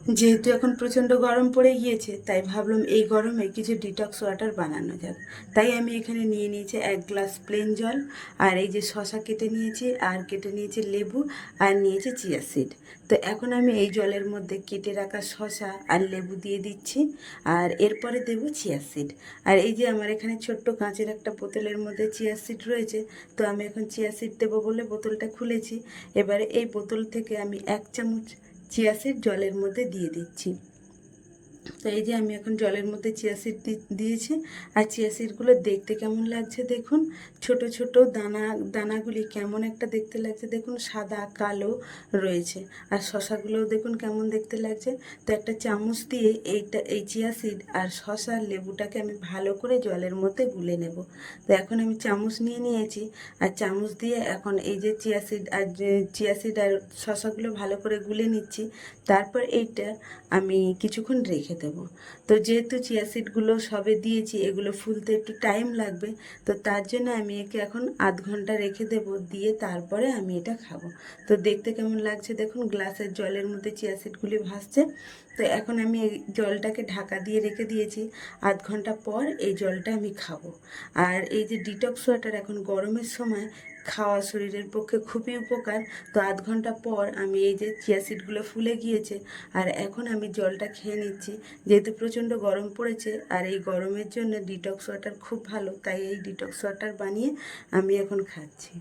যেহেতু এখন প্রচণ্ড গরম পড়ে গিয়েছে, তাই ভাবলাম এই গরমে কিছু ডিটক্স ওয়াটার বানানো যাক। তাই আমি এখানে নিয়ে নিয়েছি 1 গ্লাস প্লেন জল, আর এই যে শশা কেটে নিয়েছি, আর কেটে নিয়েছি লেবু, আর নিয়েছি চিয়া সিড। তো এখন আমি এই জলের মধ্যে কেটে রাখা শশা আর লেবু দিয়ে দিচ্ছি, আর এরপরে দেবো চিয়া সিড। আর এই যে আমার এখানে ছোট্ট কাঁচের একটা বোতলের মধ্যে চিয়া সিড রয়েছে, তো আমি এখন চিয়া সিড দেবো বলে বোতলটা খুলেছি। এবারে এই বোতল থেকে আমি 1 চামচ চিয়া সিড জলের মধ্যে দিয়ে দিচ্ছি। তো এই যে আমি এখন জলের মধ্যে চিয়া সিড দিয়েছি। আর চিয়া সিডগুলো দেখতে কেমন লাগছে দেখুন, ছোট ছোট দানাগুলি কেমন একটা দেখতে লাগছে দেখুন, সাদা কালো রয়েছে। আর শশাগুলোও দেখুন কেমন দেখতে লাগছে। তো একটা চামচ দিয়ে এই চিয়া সিড আর শশা লেবুটাকে আমি ভালো করে জলের মধ্যে গুলে নেব। তো এখন আমি চামচ নিয়ে নিয়েছি, আর চামচ দিয়ে এখন এই যে চিয়া সিড আর শশাগুলো ভালো করে গুলে নিচ্ছি। তারপর এইটা আমি কিছুক্ষণ রেখে দেব। তো যেহেতু চিয়া সিডগুলো সবে দিয়েছি, এগুলো ফুলতে একটু টাইম লাগবে, তো তার জন্য আমি একে এখন আধ ঘন্টা রেখে দেব, দিয়ে তারপরে আমি এটা খাবো। তো দেখতে কেমন লাগছে দেখুন, গ্লাসের জলের মধ্যে চিয়া সিডগুলি ভাসছে। তো এখন আমি এই জলটাকে ঢাকা দিয়ে রেখে দিয়েছি, আধ ঘন্টা পর এই জলটা আমি খাবো। আর এই যে ডিটক্স ওয়াটার এখন গরমের সময় খাওয়া শরীরের পক্ষে খুবই উপকার। তো আধ ঘন্টা পর আমি এই যে চিয়া সিডগুলো ফুলে গিয়েছে, আর এখন আমি জলটা খেয়ে নিচ্ছি। যেহেতু প্রচণ্ড গরম পড়েছে, আর এই গরমের জন্য ডিটক্স ওয়াটার খুব ভালো, তাই এই ডিটক্স ওয়াটার বানিয়ে আমি এখন খাচ্ছি।